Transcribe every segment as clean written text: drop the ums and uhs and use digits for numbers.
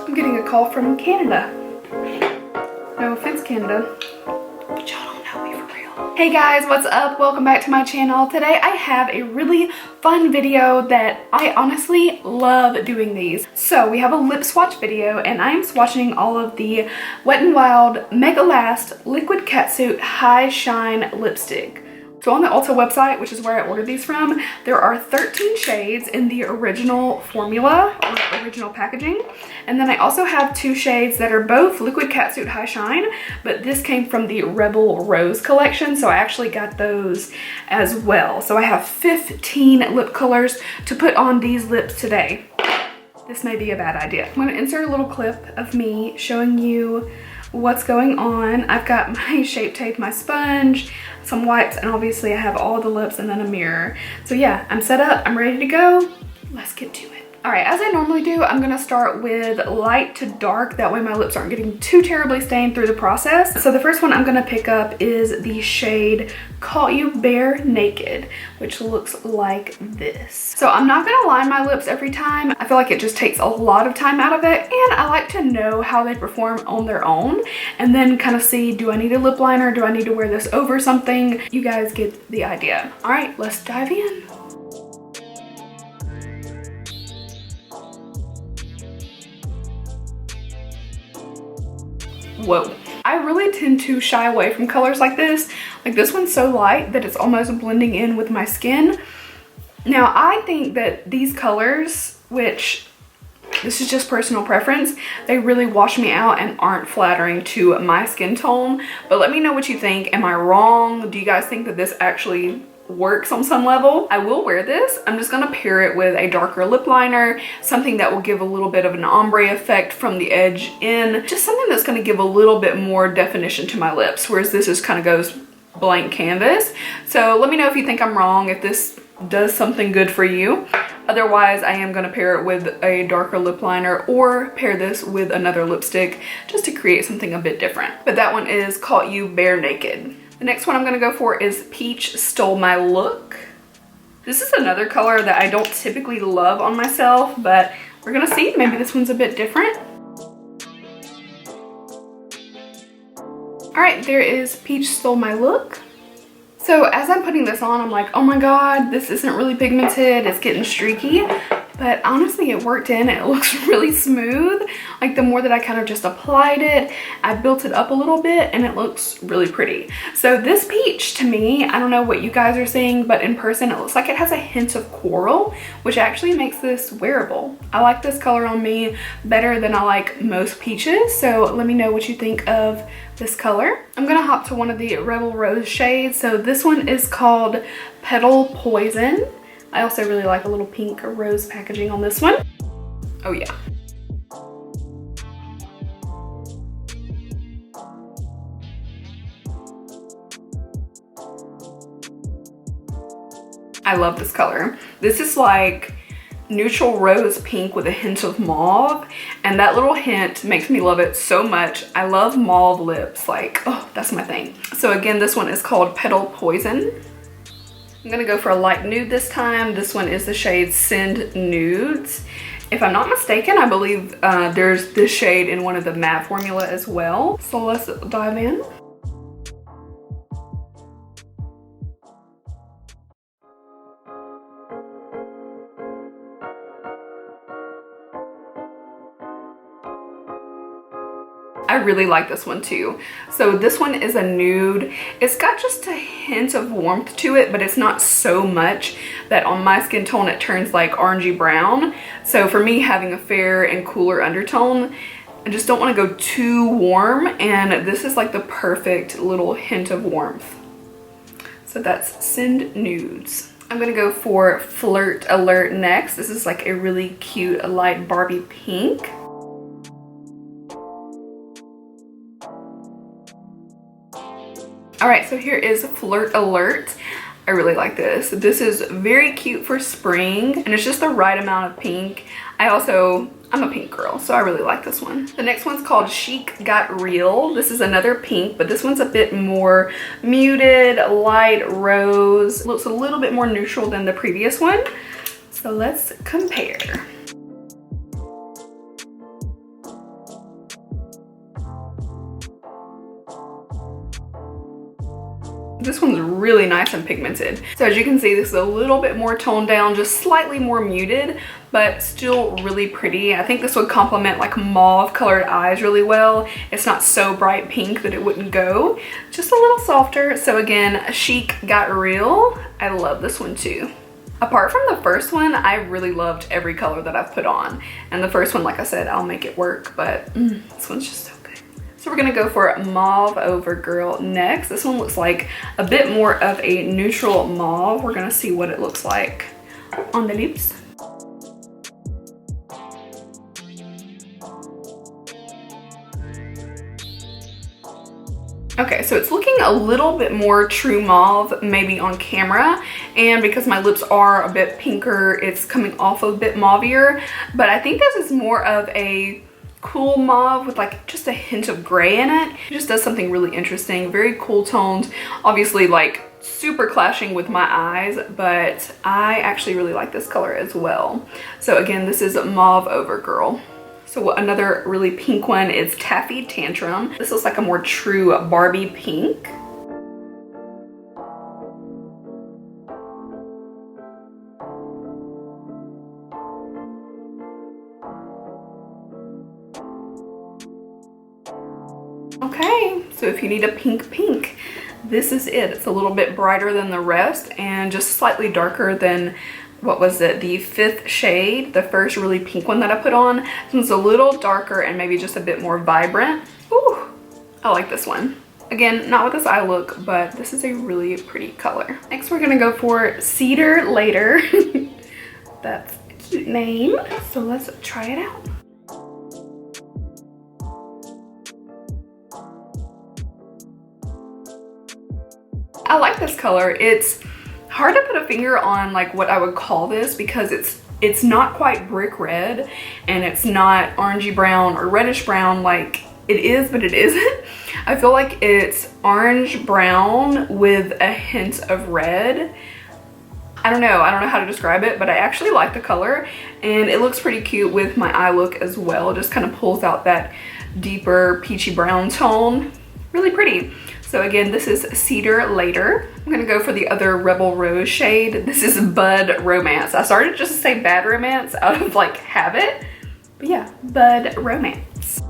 I'm getting a call from Canada. No offense, Canada, but y'all don't know me for real. Hey guys, what's up? Welcome back to my channel. Today I have a really fun video that I honestly love doing these. So we have a lip swatch video and I'm swatching all of the Wet n Wild Mega Last Liquid Catsuit High Shine Lipstick. So on the Ulta website, which is where I ordered these from, there are 13 shades in the original formula or original packaging. And then I also have 2 shades that are both Liquid Catsuit High Shine, but this came from the Rebel Rose collection, so I actually got those as well. So I have 15 lip colors to put on these lips today. This may be a bad idea. I'm gonna insert a little clip of me showing you what's going on. I've got my Shape Tape, my sponge, some wipes, and obviously I have all the lips and then a mirror. So yeah, I'm set up, I'm ready to go. Let's get to it. All right, as I normally do, I'm gonna start with light to dark. That way my lips aren't getting too terribly stained through the process. So the first one I'm gonna pick up is the shade Caught You Bare Naked, which looks like this. So I'm not gonna line my lips every time. I feel like it just takes a lot of time out of it, and I like to know how they perform on their own and then kind of see, do I need a lip liner? Do I need to wear this over something? You guys get the idea. All right, let's dive in. Whoa. I really tend to shy away from colors like this. Like this one's so light that it's almost blending in with my skin. Now I think that these colors, which this is just personal preference, they really wash me out and aren't flattering to my skin tone. But let me know what you think. Am I wrong? Do you guys think that this actually works on some level? I will wear this. I'm just gonna pair it with a darker lip liner, something that will give a little bit of an ombre effect from the edge in, just something that's gonna give a little bit more definition to my lips, whereas this just kind of goes blank canvas. So let me know if you think I'm wrong, if this does something good for you. Otherwise, I am gonna pair it with a darker lip liner or pair this with another lipstick just to create something a bit different. But that one is Caught You Bare Naked. The next one I'm gonna go for is Peach Stole My Look. This is another color that I don't typically love on myself, but we're gonna see. Maybe this one's a bit different. All right, there is Peach Stole My Look. So as I'm putting this on, I'm like, oh my God, this isn't really pigmented. It's getting streaky. But honestly, it worked in. It looks really smooth. Like the more that I kind of just applied it, I built it up a little bit and it looks really pretty. So this peach to me, I don't know what you guys are seeing, but in person, it looks like it has a hint of coral, which actually makes this wearable. I like this color on me better than I like most peaches. So let me know what you think of this color. I'm gonna hop to one of the Rebel Rose shades. So this one is called Petal Poison. I also really like a little pink rose packaging on this one. Oh yeah. I love this color. This is like neutral rose pink with a hint of mauve, and that little hint makes me love it so much. I love mauve lips, like, oh, that's my thing. So again, this one is called Petal Poison. I'm gonna go for a light nude this time. This one is the shade Send Nudes. If I'm not mistaken, I believe there's this shade in one of the matte formula as well. So let's dive in. I really like this one too. So this one is a nude. It's got just a hint of warmth to it, but it's not so much that on my skin tone it turns like orangey brown. So for me, having a fair and cooler undertone, I just don't want to go too warm, and this is like the perfect little hint of warmth. So that's Send Nudes. I'm gonna go for Flirt Alert next. This is like a really cute light Barbie pink. All right, so here is Flirt Alert. I really like this. This is very cute for spring, and it's just the right amount of pink. I'm a pink girl, so I really like this one. The next one's called Chic Got Real. This is another pink, but this one's a bit more muted, light rose. Looks a little bit more neutral than the previous one. So let's compare. This one's really nice and pigmented. So as you can see, this is a little bit more toned down, just slightly more muted, but still really pretty. I think this would complement like mauve colored eyes really well. It's not so bright pink that it wouldn't go. Just a little softer. So again, Chic Got Real. I love this one too. Apart from the first one, I really loved every color that I've put on. And the first one, like I said, I'll make it work, but this one's just so good. So we're gonna go for Mauve Over Girl next. This one looks like a bit more of a neutral mauve. We're gonna see what it looks like on the lips. Okay, so it's looking a little bit more true mauve maybe on camera, and because my lips are a bit pinker, it's coming off a bit mauvier, but I think this is more of a cool mauve with like just a hint of gray in it. It just does something really interesting, very cool toned, obviously like super clashing with my eyes, but I actually really like this color as well. So again, this is Mauve Over Girl. So another really pink one is Taffy Tantrum. This looks like a more true Barbie pink. Okay, so if you need a pink, this is it. It's a little bit brighter than the rest and just slightly darker than, what was it, the 5th shade, the first really pink one that I put on. This one's a little darker and maybe just a bit more vibrant. Ooh, I like this one. Again, not with this eye look, but this is a really pretty color. Next, we're gonna go for Cedar Later. That's a cute name. So let's try it out. I like this color. It's hard to put a finger on like what I would call this because it's not quite brick red and it's not orangey brown or reddish brown like it is, but it isn't. I feel like it's orange brown with a hint of red. I don't know how to describe it, but I actually like the color and it looks pretty cute with my eye look as well. Just kind of pulls out that deeper peachy brown tone. Really pretty. So again, this is Cedar Later. I'm gonna go for the other Rebel Rose shade. This is Bud Romance. I started just to say Bad Romance out of like habit, but yeah, Bud Romance.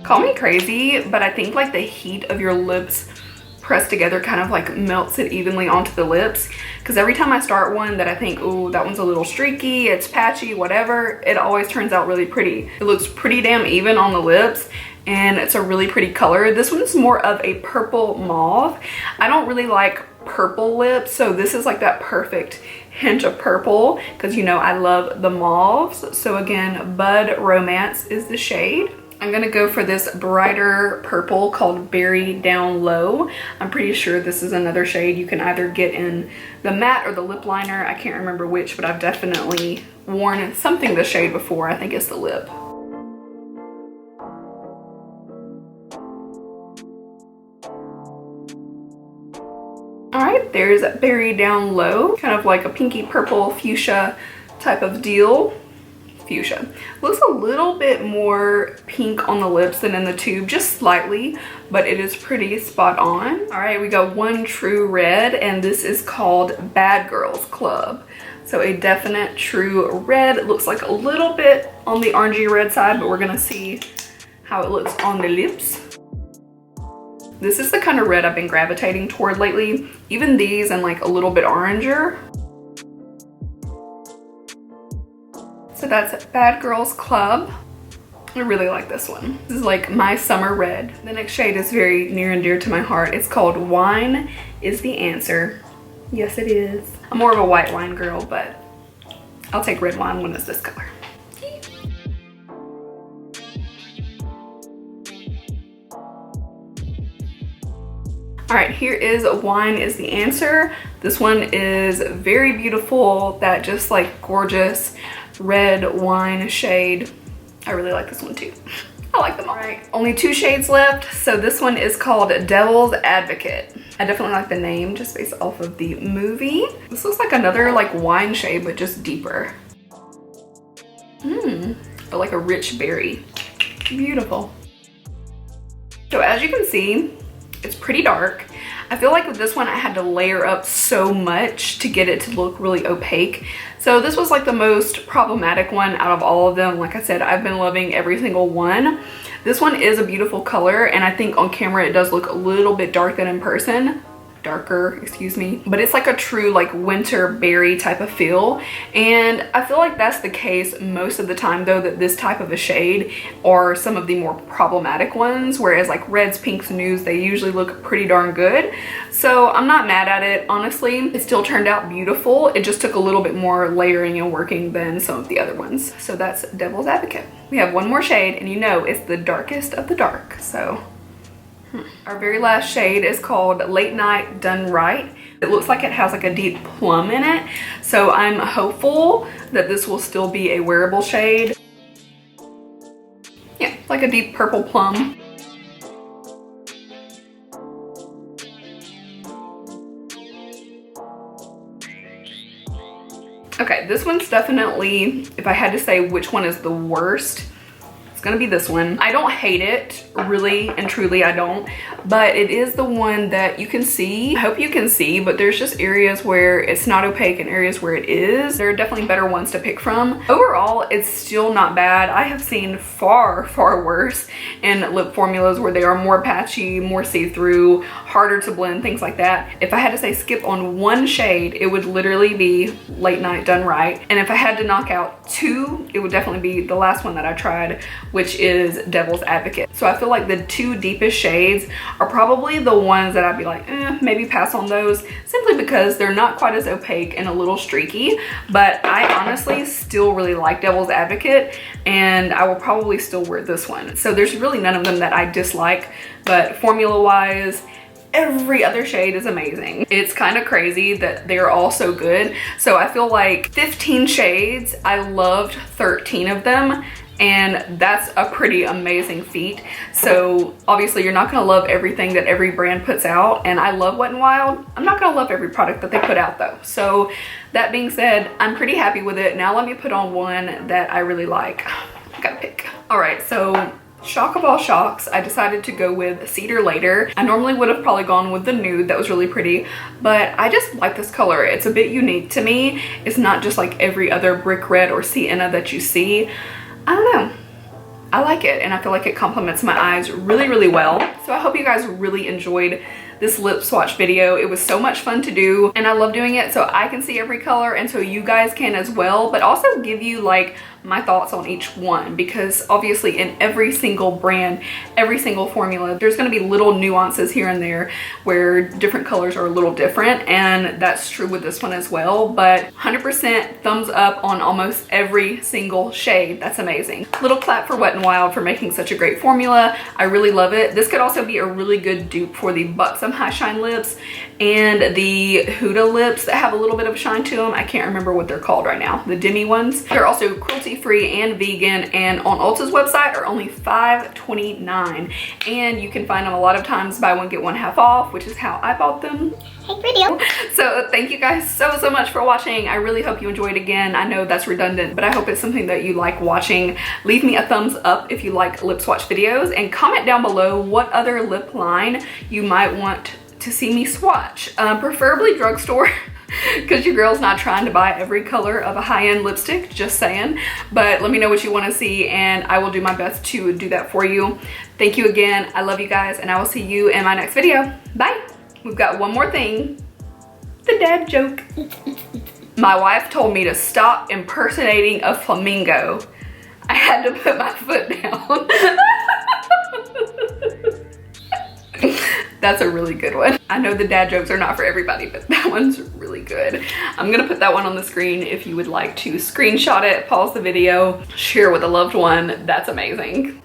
Call me crazy, but I think like the heat of your lips pressed together kind of like melts it evenly onto the lips, because every time I start one that I think, oh, that one's a little streaky, it's patchy, whatever, it always turns out really pretty. It looks pretty damn even on the lips and it's a really pretty color. This one's more of a purple mauve. I don't really like purple lips, so this is like that perfect hint of purple because you know I love the mauves. So again, Bud Romance is the shade. I'm gonna go for this brighter purple called Berry Down Low. I'm pretty sure this is another shade you can either get in the matte or the lip liner. I can't remember which, but I've definitely worn something this shade before. I think it's the lip. All right, there's Berry Down Low, kind of like a pinky purple fuchsia type of deal. Fuchsia. Looks a little bit more pink on the lips than in the tube, just slightly, but it is pretty spot on. All right, we got one true red, and this is called Bad Girls Club. So a definite true red. It looks like a little bit on the orangey red side, but we're gonna see how it looks on the lips. This is the kind of red I've been gravitating toward lately. Even these and like a little bit oranger. So that's Bad Girls Club. I really like this one. This is like my summer red. The next shade is very near and dear to my heart. It's called Wine is the Answer. Yes, it is. I'm more of a white wine girl, but I'll take red wine when it's this color. All right, here is Wine is the Answer. This one is very beautiful, that just like gorgeous red wine shade. I really like this one too. I like them all. Right, only 2 shades left. So this one is called Devil's Advocate. I definitely like the name just based off of the movie. This looks like another like wine shade, but just deeper. but like a rich berry. Beautiful. So as you can see, it's pretty dark. I feel like with this one I had to layer up so much to get it to look really opaque. So this was like the most problematic one out of all of them. Like I said, I've been loving every single one. This one is a beautiful color, and I think on camera it does look a little bit dark than in person. Darker, excuse me, but it's like a true like winter berry type of feel, and I feel like that's the case most of the time though, that this type of a shade are some of the more problematic ones, whereas like reds, pinks, nudes, they usually look pretty darn good. So I'm not mad at it, honestly. It still turned out beautiful. It just took a little bit more layering and working than some of the other ones. So that's Devil's Advocate. We have one more shade, and you know it's the darkest of the dark, so our very last shade is called Late Night Done Right. It looks like it has like a deep plum in it, so I'm hopeful that this will still be a wearable shade. Yeah, like a deep purple plum. Okay, this one's definitely, if I had to say which one is the worst, it's gonna be this one. I don't hate it, really and truly I don't, but it is the one that you can see. I hope you can see, but there's just areas where it's not opaque and areas where it is. There are definitely better ones to pick from. Overall, it's still not bad. I have seen far, far worse in lip formulas where they are more patchy, more see-through, harder to blend, things like that. If I had to say skip on one shade, it would literally be Late Night Done Right. And if I had to knock out two, it would definitely be the last one that I tried, which is Devil's Advocate. So I feel like the two deepest shades are probably the ones that I'd be like, maybe pass on those, simply because they're not quite as opaque and a little streaky. But I honestly still really like Devil's Advocate, and I will probably still wear this one. So there's really none of them that I dislike, but formula wise, every other shade is amazing. It's kind of crazy that they're all so good. So I feel like 15 shades, I loved 13 of them, and that's a pretty amazing feat. So obviously you're not gonna love everything that every brand puts out, and I love Wet n Wild. I'm not gonna love every product that they put out though. So that being said, I'm pretty happy with it. Now let me put on one that I really like. I gotta pick. All right, so shock of all shocks, I decided to go with Cedar Later. I normally would have probably gone with the nude, that was really pretty, but I just like this color. It's a bit unique to me. It's not just like every other brick red or sienna that you see. I don't know, I like it, and I feel like it complements my eyes really, really well. So I hope you guys really enjoyed this lip swatch video. It was so much fun to do, and I love doing it so I can see every color and so you guys can as well, but also give you like my thoughts on each one, because obviously in every single brand, every single formula, there's going to be little nuances here and there where different colors are a little different, and that's true with this one as well. But 100% thumbs up on almost every single shade. That's amazing. Little clap for Wet n Wild for making such a great formula. I really love it. This could also be a really good dupe for the Buxom High Shine lips and the Huda lips that have a little bit of shine to them. I can't remember what they're called right now, the demi ones. They're also cruelty-free and vegan, and on Ulta's website are only $5.29, and you can find them a lot of times buy one get one half off, which is how I bought them. Hey, video. So thank you guys so much for watching. I really hope you enjoyed. Again, I know that's redundant, but I hope it's something that you like watching. Leave me a thumbs up if you like lip swatch videos, and comment down below what other lip line you might want to see me swatch, preferably drugstore, because your girl's not trying to buy every color of a high-end lipstick, just saying. But let me know what you want to see, and I will do my best to do that for you. Thank you again. I love you guys, and I will see you in my next video. Bye. We've got one more thing, the dad joke. My wife told me to stop impersonating a flamingo. I had to put my foot down. That's a really good one. I know the dad jokes are not for everybody, but that one's really good. I'm gonna put that one on the screen if you would like to screenshot it, pause the video, share with a loved one. That's amazing.